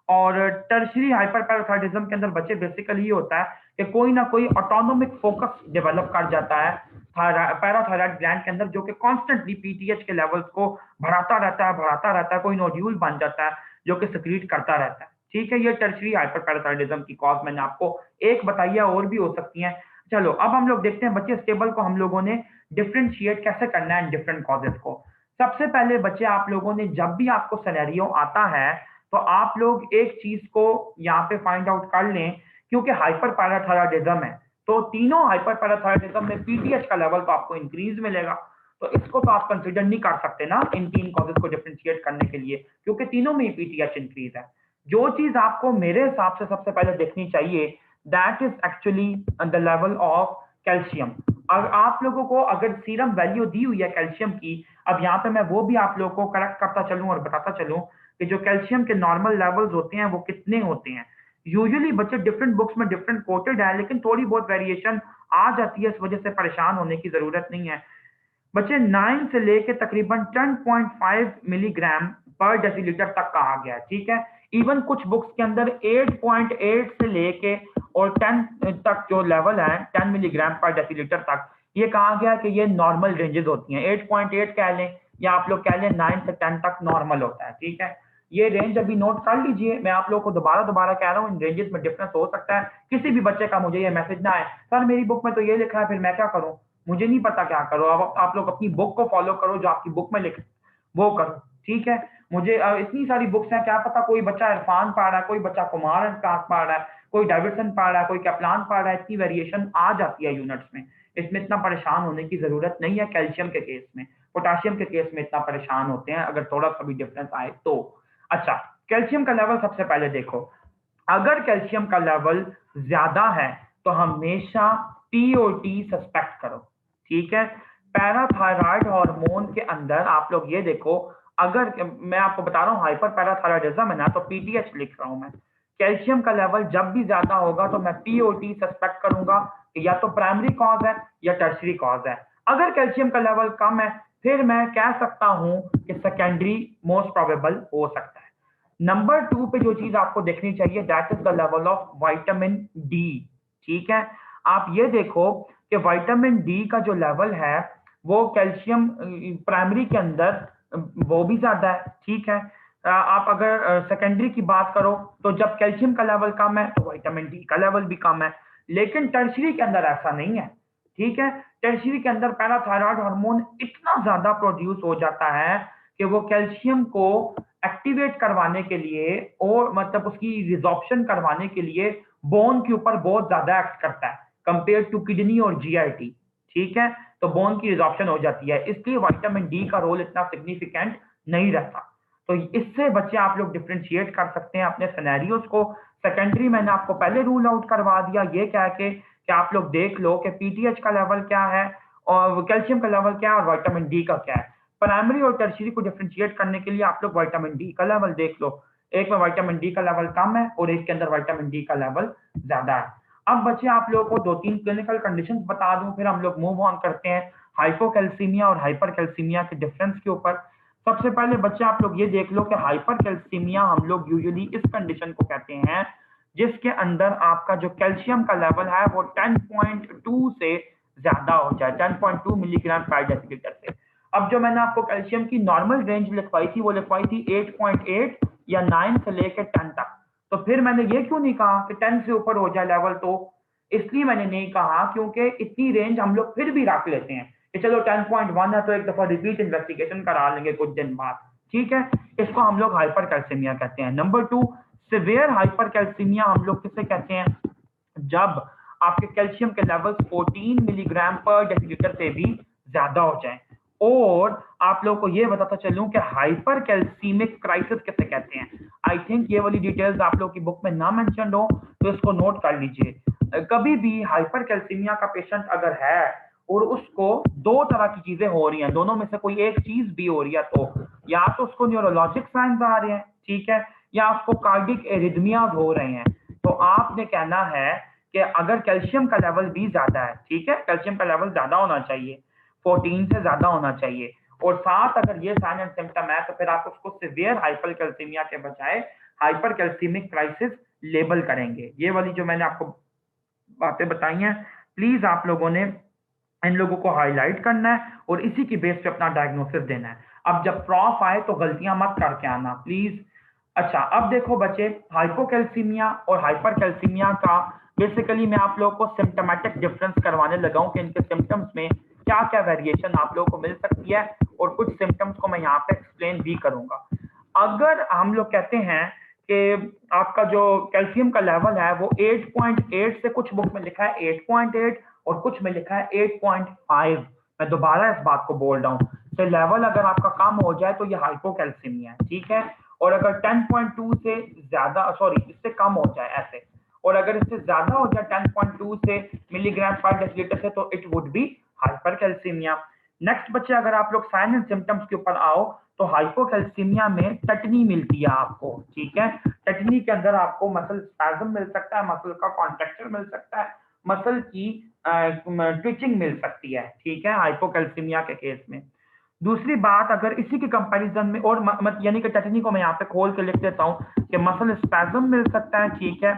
और टर्शरी हाइपरपैराथायरॉयडिज्म के अंदर बच्चे बेसिकली ये होता है कि कोई ना कोई ऑटोनोमिक फोकस डेवलप कर जाता है पैराथायरॉयड ग्लैंड के अंदर, जो कि कॉन्स्टेंटली पीटीएच के लेवल्स को बढ़ाता रहता है, कोई नोड्यूल बन जाता है जो कि सिक्रीट करता रहता है। ठीक है, ये टर्शरी हाइपरपैराथायरॉयडिज्म की कॉज मैंने आपको एक बताई है, और भी हो सकती हैं। चलो अब हम लोग देखते हैं बच्चे, स्टेबल को हम लोगों ने डिफरेंशिएट कैसे करना है डिफरेंट कॉजेस को। सबसे पहले बच्चे, आप लोगों ने जब भी आपको सिनेरियो आता है तो आप लोग एक चीज को यहाँ पे फाइंड आउट कर लें, क्योंकि हाइपर पैराथायरॉयडिज्म है तो तीनों हाइपर पैराथायरॉयडिज्म में पीटीएच का लेवल तो आपको इंक्रीज मिलेगा, तो इसको तो आप कंसिडर नहीं कर सकते ना इन तीन कॉजेस को डिफरेंशिएट करने के लिए, क्योंकि तीनों में ही पीटीएच इंक्रीज है। जो चीज आपको मेरे हिसाब से सबसे पहले देखनी चाहिए, that is actually the level of calcium. और आप लोगों को अगर सीरम वैल्यू दी हुई है कैल्शियम की, अब यहाँ पे मैं वो भी आप लोगों को करेक्ट करता चलूं और बताता चलूं कि जो कैल्शियम के नॉर्मल लेवल्स होते हैं वो कितने होते हैं। यूजुअली बच्चे डिफरेंट बुक्स में डिफरेंट कोटेड है, लेकिन थोड़ी बहुत वेरिएशन आ जाती है, इस वजह से परेशान होने की जरूरत नहीं है। बच्चे 9 से लेके तकरीबन 10.5 मिलीग्राम पर डेसीलीटर तक कहा गया है, ठीक है। इवन कुछ बुक्स के अंदर 8.8 से लेके और 10 तक जो लेवल है 10 मिलीग्राम पर डेसीलीटर तक, ये कहा गया कि ये नॉर्मल रेंजेस होती हैं। 8.8 कह लें या आप लोग कह लें 9 से 10 तक नॉर्मल होता है, ठीक है। ये रेंज अभी नोट कर लीजिए, मैं आप लोगों को दोबारा दोबारा कह रहा हूँ, इन रेंजेस में डिफरेंस हो सकता है। किसी भी बच्चे का मुझे ये मैसेज ना आए, सर मेरी बुक में तो ये लिखा है, फिर मैं क्या करूँ, मुझे नहीं पता क्या करो। अब आप लोग अपनी बुक को फॉलो करो, जो आपकी बुक में लिख वो करो, ठीक है। मुझे इतनी सारी बुक्स हैं, क्या पता कोई बच्चा इरफान पढ़ रहा है, कोई बच्चा कुमार पढ़ रहा है, कोई डेविडसन पढ़ रहा है, कोई कैप्लान पढ़ रहा है, इतनी वेरिएशन आ जाती है यूनिट्स में। इसमें इतना परेशान होने की जरूरत नहीं है। कैल्शियम के केस में, पोटाशियम के केस में इतना परेशान होते हैं अगर थोड़ा सा भी डिफरेंस आए तो। अच्छा, कैल्शियम का लेवल सबसे पहले देखो, अगर कैल्शियम का लेवल ज्यादा है तो हमेशा पीओटी सस्पेक्ट करो, ठीक है। पैराथायराइड हार्मोन के अंदर आप लोग ये देखो, अगर मैं आपको बता रहा हूँ हाइपर पैराथायराइडिज्म है ना, तो पीटीएच लिख रहा हूं मैं। कैल्शियम का लेवल जब भी ज्यादा होगा तो मैं पीओटी सस्पेक्ट करूंगा कि या तो प्राइमरी कॉज है या टर्शरी कॉज है। अगर कैल्शियम का लेवल कम है, फिर मैं कह सकता हूं कि सेकेंडरी मोस्ट प्रोबेबल हो सकता है। नंबर 2 पे जो चीज आपको देखनी चाहिए, that is the level of vitamin D, ठीक है। आप ये देखो कि विटामिन डी का जो लेवल है वो कैल्शियम प्राइमरी के अंदर वो भी ज्यादा है, ठीक है। आप अगर सेकेंडरी की बात करो तो जब कैल्शियम का लेवल कम है तो विटामिन डी का लेवल भी कम है, लेकिन टर्शरी के अंदर ऐसा नहीं है, ठीक है। टर्शरी के अंदर पैराथायराइड हार्मोन इतना ज्यादा प्रोड्यूस हो जाता है कि वो कैल्शियम को एक्टिवेट करवाने के लिए और मतलब उसकी रिजॉर्प्शन करवाने के लिए बोन के ऊपर बहुत ज्यादा एक्ट करता है कंपेयर टू किडनी और जीआईटी, ठीक है। तो बोन की रिजॉर्प्शन हो जाती है, इसलिए विटामिन डी का रोल इतना सिग्निफिकेंट नहीं रहता। तो इससे बच्चे आप लोग डिफरेंशिएट कर सकते हैं अपने सिनेरियोज को। सेकेंडरी मैंने आपको पहले रूल आउट करवा दिया ये कह के कि आप लोग देख लो कि पीटीएच का लेवल क्या है और कैल्शियम का लेवल क्या है और विटामिन डी का क्या है। प्राइमरी और टर्शरी को डिफरेंशिएट करने के लिए आप लोग विटामिन डी का लेवल देख लो, एक में विटामिन डी का लेवल कम है और एक के अंदर विटामिन डी का लेवल ज्यादा है। अब बच्चे आप लोगों को 2-3 क्लिनिकल कंडीशंस बता दूं, फिर हम लोग मूव ऑन करते हैं हाइपोकैल्सीमिया और हाइपरकैल्सीमिया के डिफरेंस के ऊपर। सबसे पहले बच्चे आप लोग ये देख लो कि हाइपरकैल्सीमिया हम लोग यूजुअली इस कंडीशन को कहते हैं जिसके अंदर आपका जो कैल्शियम का लेवल है वो 10.2 से ज्यादा हो जाए, 10.2 मिलीग्राम पर डेसीलीटर से। अब जो मैंने आपको कैल्शियम की नॉर्मल रेंज लिखवाई थी वो लिखवाई थी 8.8 या 9 से लेकर 10 तक, तो फिर मैंने ये क्यों नहीं कहा कि 10 से ऊपर हो जाए लेवल, तो इसलिए मैंने नहीं कहा क्योंकि इतनी रेंज हम लोग फिर भी रख लेते हैं कि चलो 10.1 है तो एक दफा रिपीट इन्वेस्टिगेशन करा लेंगे कुछ दिन बाद, ठीक है। इसको हम लोग हाइपर कैल्सीमिया कहते हैं। नंबर 2, सिवियर हाइपर कैल्सीमिया हम लोग किसे कहते हैं, जब आपके कैल्शियम के लेवल्स 14 मिलीग्राम पर डेसीलीटर से भी ज्यादा हो जाएं। और आप लोगों को ये बताता चलूं कि हाइपर कैल्सीमिक क्राइसिस किसे कहते हैं। आई थिंक ये वाली डिटेल्स आप लोगों की बुक में ना मेंशन हो तो इसको नोट कर लीजिए। कभी भी हाइपर कैल्सीमिया का पेशेंट अगर है और उसको दो तरह की चीजें हो रही हैं, दोनों में से कोई एक चीज भी हो रही है, तो या तो उसको न्यूरोलॉजिक साइंस आ रहे हैं, ठीक है, या उसको कार्डिक एरिथमियाज हो रहे हैं, तो आपने कहना है कि अगर कैल्शियम का लेवल भी ज्यादा है, ठीक है, कैल्शियम का लेवल ज्यादा होना चाहिए, 14 से ज्यादा होना चाहिए, और साथ अगर ये साइन एंड सिम्टम है तो फिर आप उसको सिवियर हाइपरकैल्सीमिया के बजाय हाइपर कैल्सीमिक क्राइसिस लेबल करेंगे। ये वाली जो मैंने आपको बातें बताई हैं, प्लीज आप लोगों ने इन लोगों को हाईलाइट करना है और इसी की बेस पे अपना डायग्नोसिस देना है। अब जब प्रॉफ आए तो गलतियां मत करके आना प्लीज। अच्छा, अब देखो बच्चे, हाइपोकैल्सीमिया और हाइपरकैल्सीमिया का बेसिकली मैं आप लोगों को सिम्टोमेटिक डिफरेंस करवाने लगा हूं कि इनके सिम्टम्स में क्या क्या वेरिएशन आप लोगों को मिल सकती है, और कुछ सिम्टम्स को मैं यहाँ पे एक्सप्लेन भी करूंगा। अगर हम लोग कहते हैं कि आपका जो कैल्शियम का लेवल है वो 8.8 से, कुछ बुक में लिखा है 8.8 और कुछ में लिखा है 8.5, मैं दोबारा इस बात को बोल रहा हूँ, तो लेवल अगर आपका कम हो जाए तो ये हाइपोकैल्सीमिया है, ठीक है। और अगर 10.2 से ज्यादा, सॉरी इससे कम हो जाए ऐसे, और अगर इससे ज्यादा हो जाए 10.2 से मिलीग्राम पर डेसीलीटर से, तो it would be hypercalcaemia. Next बच्चे, अगर आप लोग साइन एंड सिम्टम्स के ऊपर आओ तो हाइपोकैल्सीमिया में टटनी मिलती है आपको, ठीक है। टटनी के अंदर आपको मसल स्पैज्म मिल सकता है, मसल का कॉन्ट्रैक्शन मिल सकता है, मसल की ट्विचिंग मिल सकती है, ठीक है, हाइपोकैल्सीमिया के केस में। दूसरी बात, अगर इसी के कंपैरिजन में, और यानी कि टटनी को मैं यहाँ पे खोल के लिख देता हूँ कि मसल स्पैज्म मिल सकता है, ठीक है,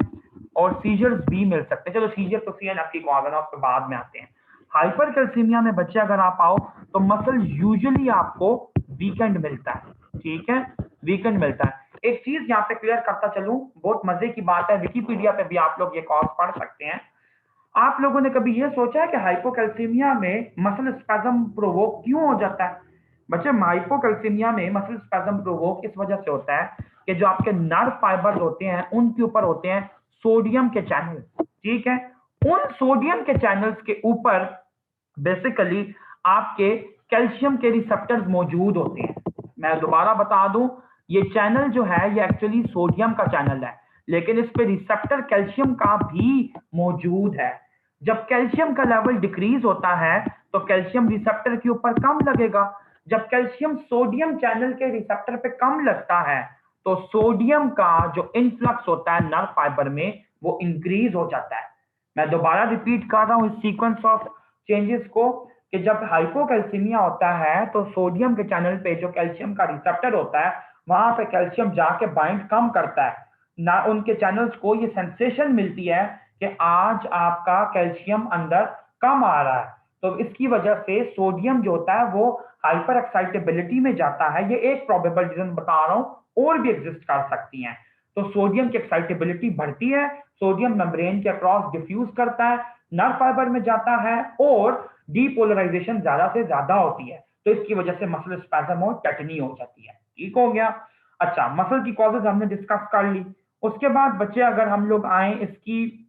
और सीजर्स भी मिल सकते हैं। चलो सीजर तो सीएनएफ की कॉज है ना, उसके बाद में आते हैं। हाइपरकैल्सीमिया में बच्चे अगर आप आओ तो मसल यूजुअली आपको वीकेंड मिलता है, ठीक है, वीकेंड मिलता है। एक चीज यहाँ पे क्लियर करता चलूं, बहुत मजे की बात है, विकिपीडिया पे भी आप लोग ये कॉज पढ़ सकते हैं। आप लोगों ने कभी ये सोचा है कि हाइपोकैल्सीमिया में मसल स्पैज्म प्रोवोक क्यों हो जाता है? बच्चे, हाइपोकैल्सीमिया में मसल स्पैज्म प्रोवोक इस वजह से होता है कि जो आपके नर्व फाइबर्स होते हैं उनके ऊपर होते हैं सोडियम के चैनल, ठीक है। उन सोडियम के चैनल्स के ऊपर बेसिकली आपके कैल्शियम के रिसेप्टर्स मौजूद होते हैं। मैं दोबारा बता दूं, ये चैनल जो है ये एक्चुअली सोडियम का चैनल है, लेकिन इस पे रिसेप्टर कैल्शियम का भी मौजूद है। जब कैल्शियम का लेवल डिक्रीज होता है तो कैल्शियम रिसेप्टर के ऊपर कम लगेगा। जब कैल्शियम सोडियम चैनल के रिसेप्टर पे कम लगता है तो सोडियम का जो इनफ्लक्स होता है नर्व फाइबर में वो इंक्रीज हो जाता है। मैं दोबारा रिपीट कर रहा हूं इस सीक्वेंस ऑफ चेंजेस को, कि जब हाइपोकैल्सीमिया होता है तो सोडियम के चैनल पे जो कैल्शियम का रिसेप्टर होता है वहां पे कैल्शियम जाके बाइंड कम करता है ना, उनके चैनल्स को ये सेंसेशन मिलती है कि आज आपका कैल्शियम अंदर कम आ रहा है। तो इसकी वजह से सोडियम जो होता है वो हाइपर एक्साइटेबिलिटी में जाता है। ये एक प्रोबेबल रीजन बता रहा हूं, और भी एग्जिस्ट कर सकती हैं। तो सोडियम की एक्साइटेबिलिटी बढ़ती है, सोडियम मेम्ब्रेन के अक्रॉस डिफ्यूज करता है, नर्व फाइबर में जाता है, और डीपोलराइजेशन ज्यादा से ज्यादा होती है, तो इसकी वजह से मसल स्पैज्म और टेटनी हो जाती है। ठीक हो गया। अच्छा, मसल की कॉजेज हमने डिस्कस कर ली। उसके बाद बच्चे अगर हम लोग आए इसकी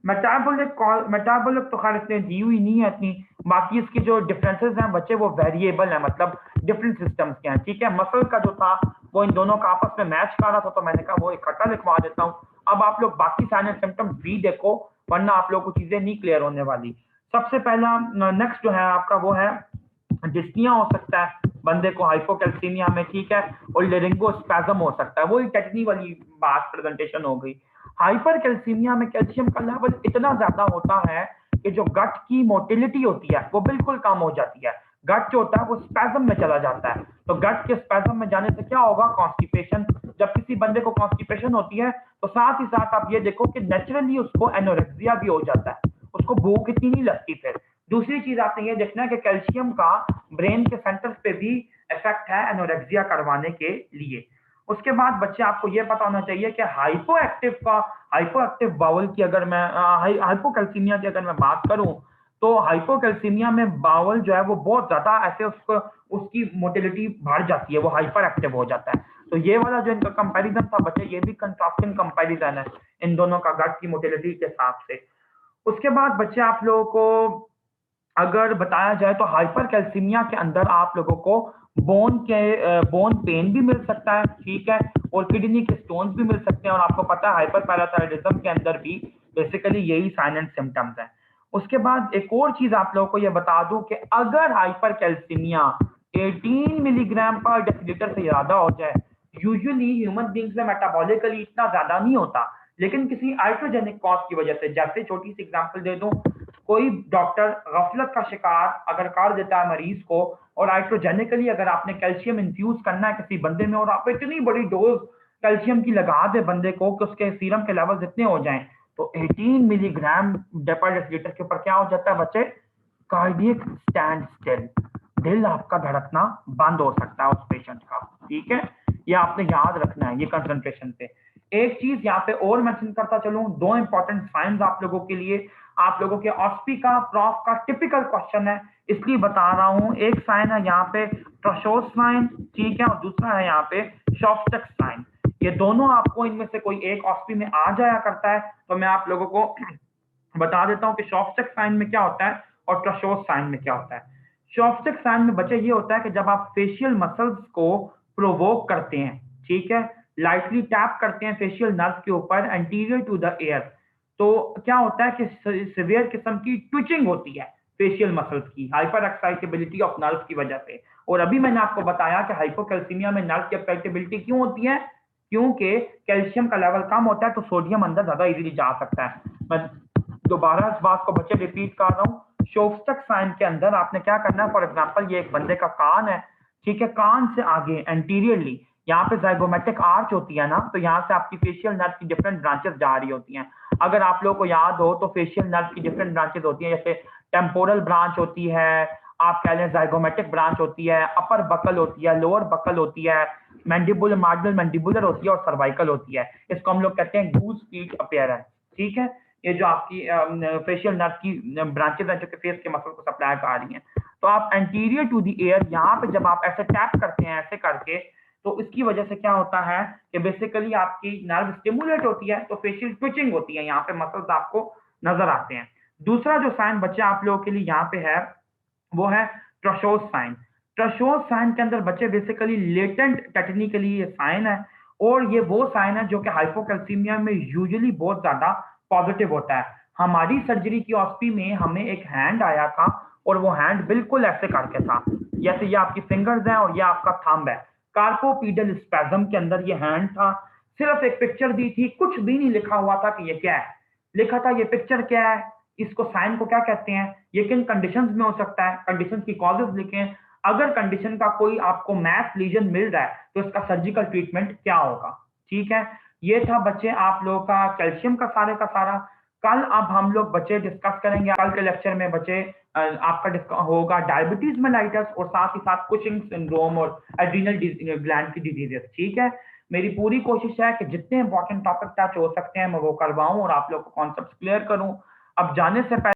मेटाबॉलिक, मेटाबॉलिक तो खैर इतने दी हुई नहीं है इतनी, बाकी इसकी जो डिफरेंसेस हैं बच्चे वो वेरिएबल है, मतलब डिफरेंट सिस्टम्स के हैं, ठीक है। मसल का जो था वो इन दोनों का आपस में मैच कर रहा था, तो मैंने कहा वो इकट्ठा लिखवा देता हूँ। अब आप लोग बाकी साइन एंड सिम्टम्स भी देखो, वरना आप लोगों को चीजें नहीं क्लियर होने वाली। सबसे पहला नेक्स्ट जो है आपका वो है डिस्निया हो सकता है बंदे को हाइपोकैल्सीमिया में, ठीक है, और लेरिंगोस्पैज्म हो सकता है, वही टेक्नी वाली बात प्रेजेंटेशन हो गई। हाइपरकैल्सीमिया में कैल्शियम का लेवल इतना ज्यादा होता है कि जो गट की मोटिलिटी होती है वो बिल्कुल कम हो जाती है, गट जो होता है वो स्पैज्म में चला जाता है। तो गट के स्पैज्म में जाने से क्या होगा, कॉन्स्टिपेशन। जब किसी बंदे को कॉन्स्टिपेशन होती है तो साथ ही साथ आप ये देखो कि नेचुरली उसको एनोरेक्सिया भी हो जाता है, उसको भूख इतनी नहीं लगती। फिर दूसरी चीज आपने ये देखना है कि कैल्शियम का ब्रेन के सेंटर्स पे भी इफेक्ट है एनोरेक्सिया करवाने के लिए। उसके बाद बच्चे आपको ये पता होना चाहिए कि हाइपोएक्टिव बाउल की अगर मैं हाइपोकैल्सीमिया की अगर मैं बात करूं तो हाइपोकैल्सीमिया में बाउल जो है वो बहुत ज्यादा ऐसे उसको उसकी मोटिलिटी बढ़ जाती है, वो हाइपर एक्टिव हो जाता है। तो ये वाला जो इनका कंपैरिजन था बच्चे, ये भी कंट्रास्टिंग कंपैरिजन है इन दोनों का गट की मोटिलिटी के हिसाब से। उसके बाद बच्चे आप लोगों को अगर बताया जाए तो हाइपर कैल्सीमिया के अंदर आप लोगों को बोन पेन भी मिल सकता है, ठीक है, और किडनी के स्टोन्स भी मिल सकते हैं। और आपको पता है हाइपर पैराथायराइडिज्म के अंदर भी बेसिकली यही साइन एंड सिम्टम्स हैं। उसके बाद एक और चीज आप लोगों को यह बता दूं कि अगर हाइपर कैल्सीमिया 18 मिलीग्राम पर डेसीलीटर से ज्यादा हो जाए, यूजुअली ह्यूमन बींग्स में मेटाबॉलिकली इतना ज्यादा नहीं होता, लेकिन किसी आइट्रोजेनिक कॉज की वजह से, जैसे छोटी सी एग्जांपल दे दूं, कोई डॉक्टर गफलत का शिकार अगर कर देता है मरीज को, और आइट्रोजेनिकली अगर आपने कैल्शियम इन्फ्यूज करना है किसी बंदे में और आप इतनी बड़ी डोज कैल्शियम की लगा दे बंदे को कि उसके सीरम के लेवल जितने हो जाएं, तो 18 मिलीग्राम पर डेसीलीटर के ऊपर क्या हो जाता है बच्चे, कार्डियक स्टैंड स्टिल, दिल आपका धड़कना बंद हो सकता है उस पेशेंट का। ठीक है, ये आपने याद रखना है ये कंसंट्रेशन पे। एक चीज यहाँ पे और मेंशन करता चलूं, दो इंपॉर्टेंट साइंस आप लोगों के लिए, आप लोगों के ऑस्पी का प्रॉफ का टिपिकल क्वेश्चन है इसलिए बता रहा हूं। एक साइन है यहाँ पे ट्रशोस साइन, ठीक है, और दूसरा है यहाँ पे शॉफ्टक साइन। ये दोनों आपको इनमें से कोई एक ऑस्पी में आ जाया करता है, तो मैं आप लोगों को बता देता हूं कि शॉफ्टक साइन में क्या होता है और ट्रशोस साइन में क्या होता है। शॉफ्टक साइन में बच्चे ये होता है कि जब आप फेशियल मसल्स को प्रोवोक करते हैं, ठीक है, लाइटली टैप करते हैं फेशियल नर्व के ऊपर एंटीरियर टू द एयर, तो क्या होता है कि सिवियर किस्म की ट्विचिंग होती है फेशियल मसल्स की, हाइपर एक्साइटेबिलिटी ऑफ नर्व की वजह से। और अभी मैंने आपको बताया कि हाइपोकैल्सीमिया में नर्व की एक्साइटेबिलिटी क्यों होती है, क्योंकि कैल्शियम का लेवल कम होता है तो सोडियम अंदर ज्यादा इजीली जा सकता है। मैं दोबारा इस बात को बच्चे रिपीट कर रहा हूँ, शोफ्टक साइन के अंदर आपने क्या करना है, फॉर एग्जांपल ये एक बंदे का कान है, ठीक है, कान से आगे एंटीरियरली यहाँ पे जाइगोमेटिक आर्च होती है ना, तो यहाँ से आपकी फेशियल नर्व की डिफरेंट ब्रांचेस जा रही होती हैं। अगर आप लोगों को याद हो तो फेशियल नर्व की डिफरेंट ब्रांचेस होती हैं, जैसे टेम्पोरल ब्रांच होती है, आप कह लें जाइगोमेटिक ब्रांच होती है, अपर बकल होती है, लोअर बकल होती है, मैंडिबुलर मार्जिनल मैंडिबुलर होती है और सर्वाइकल होती है। इसको हम लोग कहते हैं गूज फीट अपीयरेंस। ठीक है, ये जो आपकी फेशियल नर्व की ब्रांचेस हैं जो कि फेस के मसल को सप्लाई कर रही हैं। तो आप एंटीरियर टू द एयर यहाँ पे जब आप ऐसे टैप करते हैं ऐसे करके, तो इसकी वजह से क्या होता है कि बेसिकली आपकी नर्व स्टिमुलेट होती है, तो फेशियल ट्विचिंग होती है, यहाँ पे मसल्स आपको नजर आते हैं। दूसरा जो साइन बच्चे आप लोगों के लिए यहाँ पे है वो है ट्रशोस साइन। ट्रशोस साइन के अंदर बच्चे बेसिकली लेटेंट टेटनी के लिए ये साइन है, और ये वो साइन है जो कि हाइपोकैल्सीमिया में यूजुअली बहुत ज्यादा पॉजिटिव होता है। हमारी सर्जरी की ऑस्पी में हमें एक हैंड आया था और वो हैंड बिल्कुल ऐसे करके था, जैसे ये आपकी फिंगर्स हैं और ये आपका थंब है, कार्पोपीडल स्पैज्म के अंदर ये हैंड था। सिर्फ एक पिक्चर दी थी, कुछ भी नहीं लिखा हुआ था कि ये क्या है, लिखा था ये पिक्चर क्या है, इसको साइन को क्या कहते हैं, ये किन कंडीशंस में हो सकता है, कंडीशंस की कॉजेज लिखें, अगर कंडीशन का कोई आपको मैथ लीजन मिल रहा है तो इसका सर्जिकल ट्रीटमेंट क्या होगा। ठीक है, ये था बच्चे आप लोगों का कैल्शियम का सारे का सारा। कल अब हम लोग बच्चे डिस्कस करेंगे, कल के लेक्चर में बच्चे आपका होगा डायबिटीज मेलाइटस और साथ ही साथ कुशिंग सिंड्रोम और एड्रीनल ग्लैंड की डिजीजेस। ठीक है, मेरी पूरी कोशिश है कि जितने इंपॉर्टेंट टॉपिक टच हो सकते हैं मैं वो करवाऊं और आप लोग को कॉन्सेप्ट क्लियर करूं। अब जाने से पहले